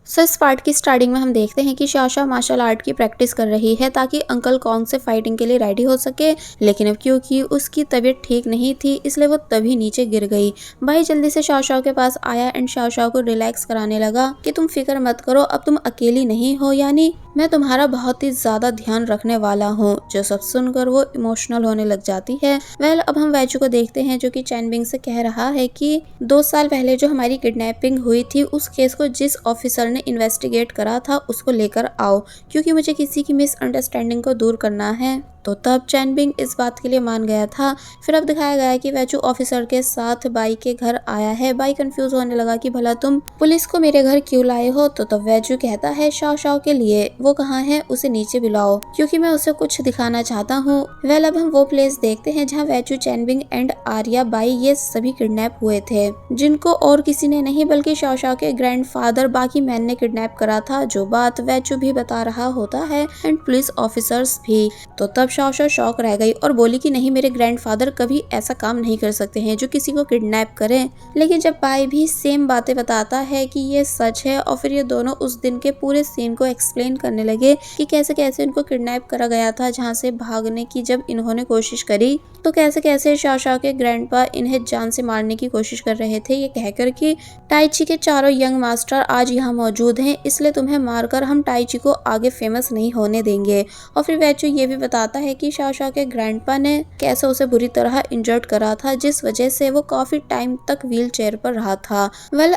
सो इस पार्ट की स्टार्टिंग में हम देखते हैं कि शाशा मार्शल आर्ट की प्रैक्टिस कर रही है ताकि अंकल कॉन्ग से फाइटिंग के लिए रेडी हो सके। लेकिन अब क्योंकि उसकी तबीयत ठीक नहीं थी इसलिए वो तभी नीचे गिर गई। भाई जल्दी से शाशा के पास आया एंड शाशा को रिलैक्स कराने लगा कि तुम फिक्र मत करो, अब तुम अकेली नहीं हो, यानी मैं तुम्हारा बहुत ही ज्यादा ध्यान रखने वाला हूँ। जो सब सुनकर वो इमोशनल होने लग जाती है। अब हम वैचू को देखते हैं जो कि चैनबिंग से कह रहा है कि 2 साल पहले जो हमारी किडनैपिंग हुई थी उस केस को जिस ऑफिसर ने इन्वेस्टिगेट करा था उसको लेकर आओ, क्योंकि मुझे किसी की मिसअंडरस्टैंडिंग को दूर करना है। तो तब चैनबिंग इस बात के लिए मान गया था। फिर अब दिखाया गया है कि वैचू ऑफिसर के साथ बाई के घर आया है। बाई कंफ्यूज होने लगा कि भला तुम पुलिस को मेरे घर क्यों लाए हो। तो तब वैचू कहता है शाओ शाओ के लिए, वो कहाँ है, उसे नीचे बुलाओ क्योंकि मैं उसे कुछ दिखाना चाहता हूँ। अब हम वो प्लेस देखते हैं जहाँ वैचू, चैनबिंग एंड आर्या बाई ये सभी किडनैप हुए थे, जिनको और किसी ने नहीं बल्कि शाओ शाओ के ग्रैंडफादर बाकी मैन ने किडनैप करा था। जो बात वैचू भी बता रहा होता है एंड पुलिस ऑफिसर्स भी। तो तब शाओ शाओ शॉक रह गई और बोली कि नहीं, मेरे ग्रैंडफादर कभी ऐसा काम नहीं कर सकते हैं जो किसी को किडनैप करें। लेकिन जब बाई भी सेम बातें बताता है कि ये सच है और फिर ये दोनों उस दिन के पूरे सीन को एक्सप्लेन करने लगे कि कैसे कैसे इनको किडनैप करा गया था, जहाँ से भागने की जब इन्होंने कोशिश करी तो कैसे कैसे शाओ शाओ के ग्रैंडपा इन्हें जान से मारने की कोशिश कर रहे थे, ये कहकर कि टाइची के चारों यंग मास्टर आज यहाँ मौजूद हैं, इसलिए तुम्हें मारकर हम टाइची को आगे फेमस नहीं होने देंगे। और फिर वैचू ये भी बताता है कि शाओ शाओ के ग्रैंडपा ने कैसे उसे बुरी तरह इंजर्ड करा था, जिस वजह से वो काफी टाइम तक व्हील चेयर पर रहा था।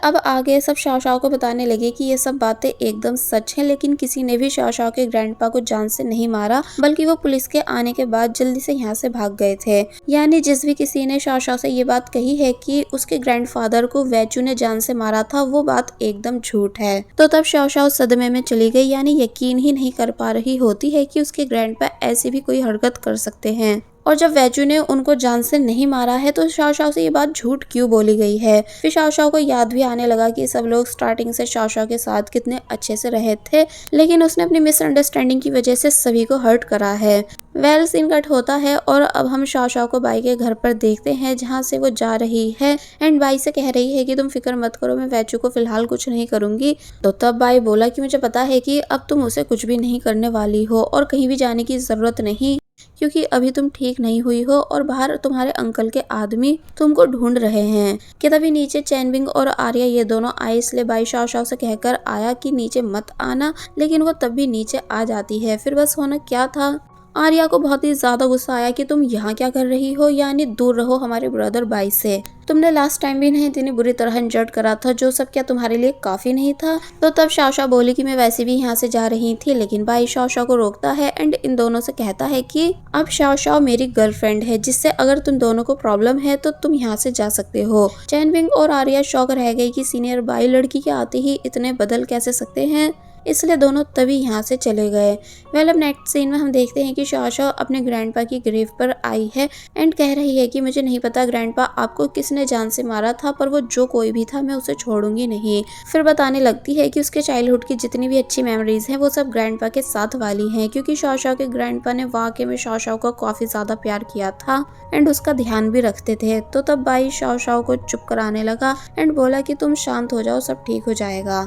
अब आगे सब शाओ शाओ को बताने लगे कि ये सब बातें एकदम सच है, लेकिन किसी ने भी शाओ शाओ के ग्रैंडपा को जान से नहीं मारा, बल्कि वो पुलिस के आने के बाद जल्दी से यहाँ से भाग गए थे। यानी जिस भी किसी ने शाओ शाओ से ये बात कही है कि उसके ग्रैंडफादर को वैचू ने जान से मारा था, वो बात एकदम झूठ है। तो तब शाओ शाओ सदमे में चली गई, यानी यकीन ही नहीं कर पा रही होती है कि उसके ग्रैंडपा ऐसी भी कोई हरकत कर सकते हैं। और जब वैचू ने उनको जान से नहीं मारा है तो शाओ शाओ से ये बात झूठ क्यों बोली गई है। फिर शाओ शाओ को याद भी आने लगा कि सब लोग स्टार्टिंग से शाओ शाओ के साथ कितने अच्छे से रहे थे, लेकिन उसने अपनी मिसअंडरस्टैंडिंग की वजह से सभी को हर्ट करा है। सीन कट होता है और अब हम शाओ शाओ को बाई के घर पर देखते हैं जहाँ से वो जा रही है एंड बाई से कह रही है कि तुम फिक्र मत करो, मैं वैचू को फिलहाल कुछ नहीं करूंगी। तो तब बाई बोला कि मुझे पता है कि अब तुम उसे कुछ भी नहीं करने वाली हो और कहीं भी जाने की जरूरत नहीं, क्योंकि अभी तुम ठीक नहीं हुई हो और बाहर तुम्हारे अंकल के आदमी तुमको ढूंढ रहे हैं। कि तभी नीचे चैनबिंग और आर्या ये दोनों आए, इसलिए बाई शाओ शाओ से कहकर आया कि नीचे मत आना, लेकिन वो तब भी नीचे आ जाती है। फिर बस होना क्या था, आर्या को बहुत ही ज्यादा गुस्सा आया कि तुम यहाँ क्या कर रही हो, यानी दूर रहो हमारे ब्रदर बाई से। तुमने लास्ट टाइम भी इन्हें इतनी बुरी तरह इंजर्ड करा था, जो सब क्या तुम्हारे लिए काफी नहीं था। तो तब शाओ शाओ बोली कि मैं वैसे भी यहाँ से जा रही थी, लेकिन बाई शाओ शाओ को रोकता है एंड इन दोनों से कहता है कि अब शाओ शाओ मेरी गर्लफ्रेंड है, जिससे अगर तुम दोनों को प्रॉब्लम है तो तुम यहाँ से जा सकते हो। चैनबिंग और आर्या शॉक रह गई कि सीनियर बाई लड़की के आते ही इतने बदल कैसे सकते हैं, इसलिए दोनों तभी यहाँ से चले गए। अब नेक्स्ट सीन में हम देखते हैं कि शाओ शाओ अपने ग्रैंडपा की ग्रेव पर आई है एंड कह रही है कि मुझे नहीं पता ग्रैंडपा आपको किसने जान से मारा था, पर वो जो कोई भी था मैं उसे छोड़ूंगी नहीं। फिर बताने लगती है कि उसके चाइल्डहुड की जितनी भी अच्छी मेमोरीज हैं वो सब ग्रैंडपा के साथ वाली हैं, क्योंकि शाओ शाओ के ग्रैंडपा ने वाकई में शाओ शाओ को काफी ज्यादा प्यार किया था एंड उसका ध्यान भी रखते थे। तो तब बाई शाओ शाओ को चुप कराने लगा एंड बोला कि तुम शांत हो जाओ, सब ठीक हो जाएगा।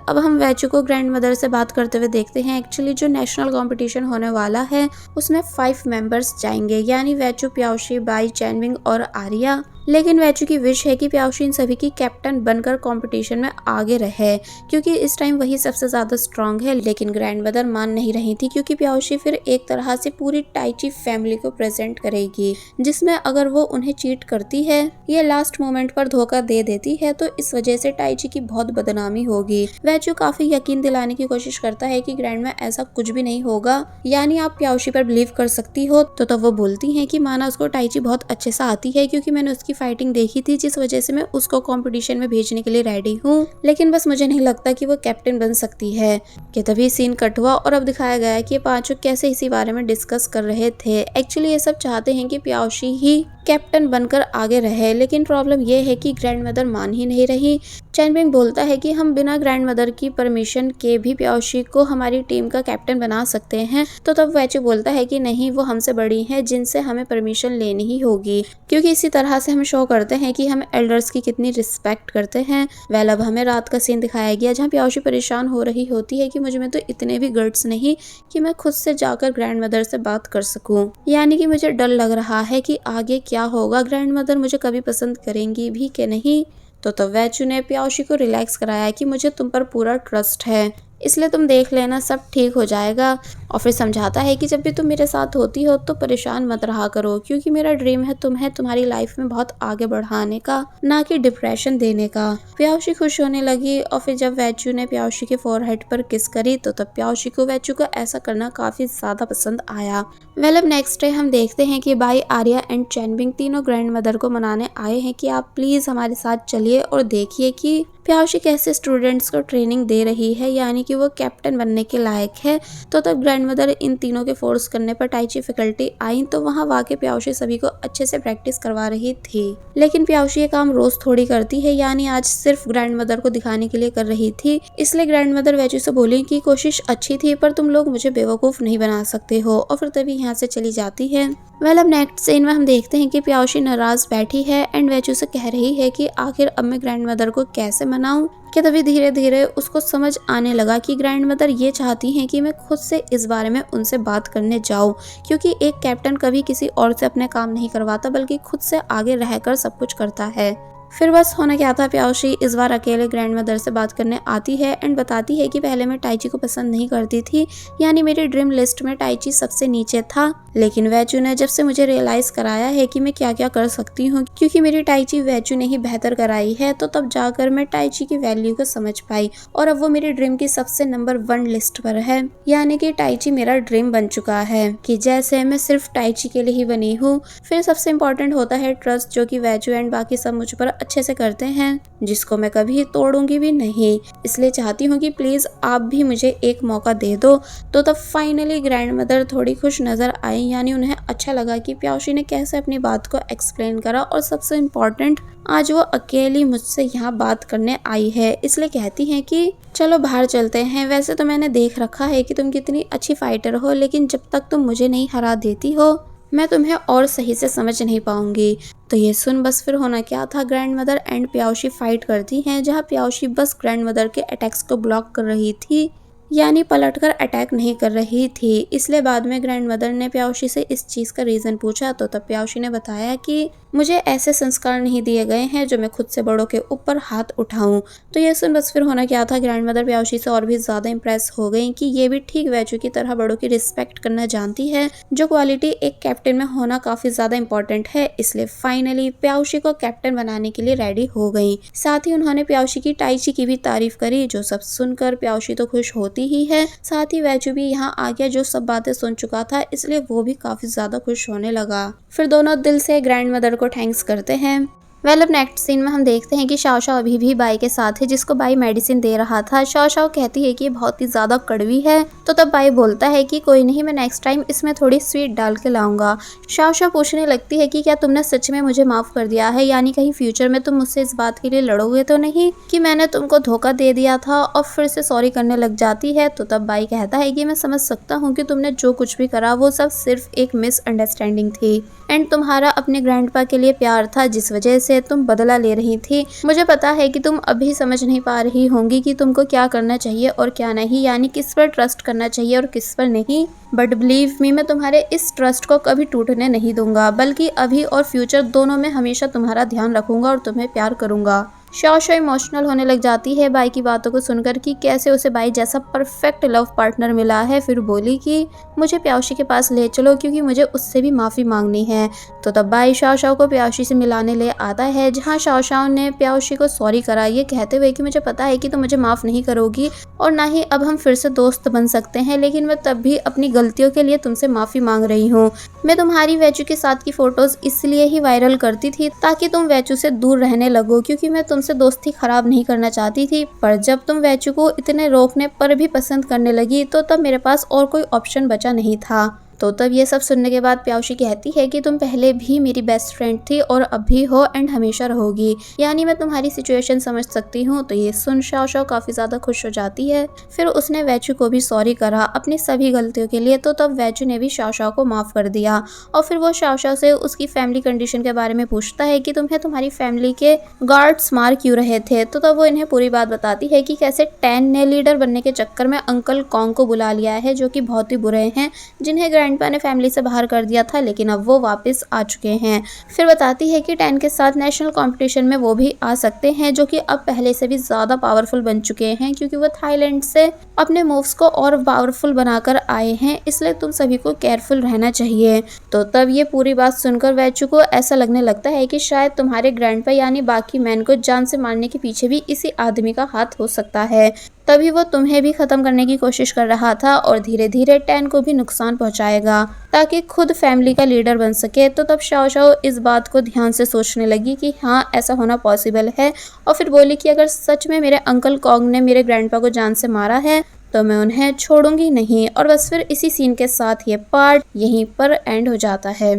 अब हम वैचू को ग्रैंड मदर से बात करते हुए देखते हैं। एक्चुअली जो नेशनल कंपटीशन होने वाला है उसमें 5 मेंबर्स जाएंगे, यानी वैचू, प्याओशी, बाई, चैनविंग और आर्या। लेकिन वैचू की विश है कि प्याओशी इन सभी की कैप्टन बनकर कंपटीशन में आगे रहे, क्योंकि इस टाइम वही सबसे ज्यादा स्ट्रांग है। लेकिन ग्रैंड मदर मान नहीं रही थी, क्योंकि प्याओशी फिर एक तरह से पूरी टाइची फैमिली को प्रेजेंट करेगी, जिसमें अगर वो उन्हें चीट करती है या लास्ट मोमेंट पर धोखा दे देती है तो इस वजह से टाइची की बहुत बदनामी होगी। वैचू काफी यकीन दिलाने की कोशिश करता है कि ग्रैंड में ऐसा कुछ भी नहीं होगा, यानी आप प्याओशी पर बिलीव कर सकती हो। तो तब वो बोलती है कि माना उसको टाइची बहुत अच्छे से आती है, क्योंकि मैंने उसकी फाइटिंग देखी थी, जिस वजह से मैं उसको कंपटीशन में भेजने के लिए रेडी हूँ, लेकिन बस मुझे नहीं लगता कि वो कैप्टन बन सकती है। कि तभी सीन कट हुआ और अब दिखाया गया है कि ये पांचों कैसे इसी बारे में डिस्कस कर रहे थे। एक्चुअली ये सब चाहते हैं कि प्याओशी ही कैप्टन बनकर आगे रहे, लेकिन प्रॉब्लम ये है कि ग्रैंड मदर मान ही नहीं रही। चैनबिंग बोलता है कि हम बिना ग्रैंड मदर की परमिशन के भी प्याओशी को हमारी टीम का कैप्टन बना सकते हैं। तो तब वैचू बोलता है कि नहीं, वो हमसे बड़ी हैं, जिनसे हमें परमिशन लेनी ही होगी, क्योंकि इसी तरह से हम शो करते हैं कि हम एल्डर्स की कितनी रिस्पेक्ट करते हैं। वेल अब हमें रात का सीन दिखाया गया जहाँ प्याउशी परेशान हो रही होती है कि मुझ में तो इतने भी गट्स नहीं कि मैं खुद से जाकर ग्रैंड मदर से बात कर सकूं। यानी कि मुझे डर लग रहा है कि आगे क्या होगा, ग्रैंड मदर मुझे कभी पसंद करेंगी भी कि नहीं। तो वैचू ने प्याउशी को रिलैक्स कराया कि मुझे तुम पर पूरा ट्रस्ट है, इसलिए तुम देख लेना, सब ठीक हो जाएगा। और फिर समझाता है कि जब भी तुम मेरे साथ होती हो तो परेशान मत रहा करो, क्योंकि मेरा ड्रीम है तुम्हें तुम्हारी लाइफ में बहुत आगे बढ़ाने का, ना कि डिप्रेशन देने का। प्याउशी खुश होने लगी और फिर जब वैचू ने प्याउशी के फोरहेड पर किस करी तो तब प्याउशी को वैचू का ऐसा करना काफी ज्यादा पसंद आया। वेल अब नेक्स्ट डे हम देखते हैं कि बाई, आर्या एंड चैनबिंग तीनों ग्रैंड मदर को मनाने आए हैं कि आप प्लीज हमारे साथ चलिए और देखिए कि प्याउशी कैसे स्टूडेंट्स को ट्रेनिंग दे रही है, यानी कि वो कैप्टन बनने के लायक है। तो तब ग्रैंड मदर इन तीनों के फोर्स करने पर टाइची फैकल्टी आई तो वहाँ वाकई प्याउशी सभी को अच्छे से प्रैक्टिस करवा रही थी। लेकिन प्याउशी ये काम रोज थोड़ी करती है, यानी आज सिर्फ ग्रैंड मदर को दिखाने के लिए कर रही थी। इसलिए ग्रैंड मदर वैचू से बोली कि कोशिश अच्छी थी पर तुम लोग मुझे बेवकूफ नहीं बना सकते हो, और फिर तभी यहाँ से चली जाती है। वेल अब नेक्स्ट सीन में हम देखते हैं कि प्याउशी नाराज बैठी है एंड वैचू से कह रही है कि आखिर अब मैं ग्रैंड मदर को कैसे मनाऊं। कि तभी धीरे धीरे उसको समझ आने लगा कि ग्रैंड मदर ये चाहती हैं कि मैं खुद से इस बारे में उनसे बात करने जाऊं, क्योंकि एक कैप्टन कभी किसी और से अपने काम नहीं करवाता बल्कि खुद से आगे रहकर सब कुछ करता है। फिर बस होना क्या था, प्याउशी इस बार अकेले ग्रैंड मदर से बात करने आती है एंड बताती है कि पहले मैं टाइची को पसंद नहीं करती थी, यानी मेरी ड्रीम लिस्ट में टाइची सबसे नीचे था। लेकिन वैचू ने जब से मुझे रियलाइज कराया है कि मैं क्या क्या कर सकती हूँ, क्योंकि मेरी टाइची वैचू ने ही बेहतर कराई है, तो तब जाकर मैं टाइची की वैल्यू को समझ पाई और अब वो मेरी ड्रीम की सबसे नंबर 1 लिस्ट पर है। यानी कि टाइची मेरा ड्रीम बन चुका है, कि जैसे मैं सिर्फ टाइची के लिए ही बनी हूँ। फिर सबसे इम्पोर्टेंट होता है ट्रस्ट, जो कि वैचू एंड बाकी सब मुझ पर अच्छे से करते हैं, जिसको मैं कभी तोड़ूंगी भी नहीं। इसलिए चाहती हूँ कि प्लीज आप भी मुझे एक मौका दे दो। तो तब फाइनली ग्रैंड मदर थोड़ी खुश नजर आई, यानी उन्हें अच्छा लगा कि प्याउशी ने कैसे अपनी बात को एक्सप्लेन करा, और सबसे इम्पोर्टेंट आज वो अकेली मुझसे यहाँ बात करने आई है। इसलिए कहती हैं कि चलो बाहर चलते हैं। वैसे तो मैंने देख रखा है कि तुम कितनी अच्छी फाइटर हो, लेकिन जब तक तुम मुझे नहीं हरा देती हो मैं तुम्हें और सही से समझ नहीं पाऊंगी। तो ये सुन बस फिर होना क्या था, ग्रैंड मदर एंड प्याउशी फाइट करती हैं, जहाँ प्याउशी बस ग्रैंड मदर के अटैक्स को ब्लॉक कर रही थी, यानी पलटकर अटैक नहीं कर रही थी। इसलिए बाद में ग्रैंड मदर ने प्याउशी से इस चीज का रीजन पूछा तो तब प्याउशी ने बताया कि मुझे ऐसे संस्कार नहीं दिए गए हैं जो मैं खुद से बड़ों के ऊपर हाथ उठाऊं। तो ये सुन बस फिर होना क्या था, ग्रैंड मदर प्याउशी से और भी ज्यादा इम्प्रेस हो गई कि ये भी ठीक वैचू की तरह बड़ों की रिस्पेक्ट करना जानती है, जो क्वालिटी एक कैप्टन में होना काफी ज्यादा इम्पोर्टेंट है। इसलिए फाइनली प्याउशी को कैप्टन बनाने के लिए रेडी हो गई। साथ ही उन्होंने प्याउशी की टाइची की भी तारीफ करी, जो सब सुनकर प्याउशी तो खुश होती ही है, साथ ही वैचू भी यहाँ आ गया जो सब बातें सुन चुका था, इसलिए वो भी काफी ज्यादा खुश होने लगा। फिर दोनों दिल से ग्रैंड मदर को थैंक्स करते हैं। वेल अब नेक्स्ट सीन में हम देखते हैं कि शाओ शाओ अभी भी बाई के साथ है, जिसको बाई मेडिसिन दे रहा था। शाओ शाओ कहती है कि ये बहुत ही ज्यादा कड़वी है, तो तब बाई बोलता है कि कोई नहीं, मैं नेक्स्ट टाइम इसमें थोड़ी स्वीट डाल के लाऊंगा। शाओ शाओ पूछने लगती है कि क्या तुमने सच में मुझे माफ कर दिया है, यानी कहीं फ्यूचर में तुम मुझसे इस बात के लिए लड़ोगे तो नहीं कि मैंने तुमको धोखा दे दिया था, और फिर से सॉरी करने लग जाती है। तो तब बाई कहता है कि मैं समझ सकता हूँ कि तुमने जो कुछ भी करा वो सब सिर्फ एक मिसअंडरस्टैंडिंग थी, एंड तुम्हारा अपने ग्रैंडपा के लिए प्यार था, जिस वजह से तुम बदला ले रही थी। मुझे पता है कि तुम अभी समझ नहीं पा रही होंगी कि तुमको क्या करना चाहिए और क्या नहीं, यानी किस पर ट्रस्ट करना चाहिए और किस पर नहीं, बट बिलीव मी, मैं तुम्हारे इस ट्रस्ट को कभी टूटने नहीं दूंगा, बल्कि अभी और फ्यूचर दोनों में हमेशा तुम्हारा ध्यान रखूंगा और तुम्हें प्यार करूंगा। शाओ शाओ इमोशनल होने लग जाती है बाई की बातों को सुनकर कि कैसे उसे बाई जैसा परफेक्ट लव पार्टनर मिला है। फिर बोली कि मुझे प्याउशी के पास ले चलो, क्योंकि मुझे उससे भी माफ़ी मांगनी है। तो तब बाई शाओ शाओ को प्याउशी से मिलाने ले आता है, जहाँ शाओ शाओ ने प्याउशी को सॉरी करा, ये कहते हुए कि मुझे पता है कि तुम मुझे माफ़ नहीं करोगी और ना ही अब हम फिर से दोस्त बन सकते हैं, लेकिन मैं तब भी अपनी गलतियों के लिए तुमसे माफ़ी मांग रही हूँ। मैं तुम्हारी वैचू के साथ की फ़ोटोज़ इसलिए ही वायरल करती थी ताकि तुम वैचू से दूर रहने लगो, क्योंकि मैं तुमसे दोस्ती खराब नहीं करना चाहती थी, पर जब तुम वैचू को इतने रोकने पर भी पसंद करने लगी तो तब मेरे पास और कोई ऑप्शन बचा नहीं था। तो तब ये सब सुनने के बाद प्याउशी कहती है कि तुम पहले भी मेरी बेस्ट फ्रेंड थी और अब भी हो एंड हमेशा रहोगी, यानी मैं तुम्हारी सिचुएशन समझ सकती हूँ। तो ये सुन शाओ शाओ काफी ज्यादा खुश हो जाती है। फिर उसने वैचू को भी सॉरी करा अपनी सभी गलतियों के लिए। तो तब वैचू ने भी शाओ शाओ को माफ कर दिया और फिर वो शाओ शाओ से उसकी फैमिली कंडीशन के बारे में पूछता है कि तुम्हें तुम्हारी फैमिली के गार्ड्स मार क्यों रहे थे। तो तब वो इन्हें पूरी बात बताती है कि कैसे टैन ने लीडर बनने के चक्कर में अंकल कॉन्ग को बुला लिया है, जो कि बहुत ही बुरे हैं, जिन्हें ग्रैंडपा ने फैमिली से बाहर कर दिया था, लेकिन अब वो वापस आ चुके हैं। फिर बताती है कि टैन के साथ नेशनल कंपटीशन में वो भी आ सकते हैं, जो कि अब पहले से भी ज्यादा पावरफुल बन चुके हैं, क्योंकि वो थाईलैंड से अपने मूव्स को और पावरफुल बनाकर आए हैं। इसलिए तुम सभी को केयरफुल रहना चाहिए। तो तब ये पूरी बात सुनकर वैचू को ऐसा लगने लगता है कि शायद तुम्हारे ग्रैंडपा यानी बाकी मैन को जान से मारने के पीछे भी इसी आदमी का हाथ हो सकता है। तभी वो तुम्हें भी खत्म करने की कोशिश कर रहा था और धीरे धीरे टैन को भी नुकसान पहुंचाएगा ताकि खुद फैमिली का लीडर बन सके। तो तब शाओ शाओ इस बात को ध्यान से सोचने लगी कि हाँ, ऐसा होना पॉसिबल है, और फिर बोली कि अगर सच में मेरे अंकल कॉन्ग ने मेरे ग्रैंडपा को जान से मारा है तो मैं उन्हें छोड़ूंगी नहीं। और बस फिर इसी सीन के साथ ये पार्ट यहीं पर एंड हो जाता है।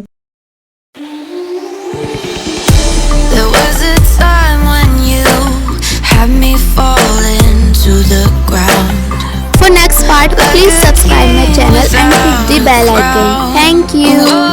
There was a time when you had me falling to the ground. For next part, please subscribe my channel and hit the bell icon. Thank you.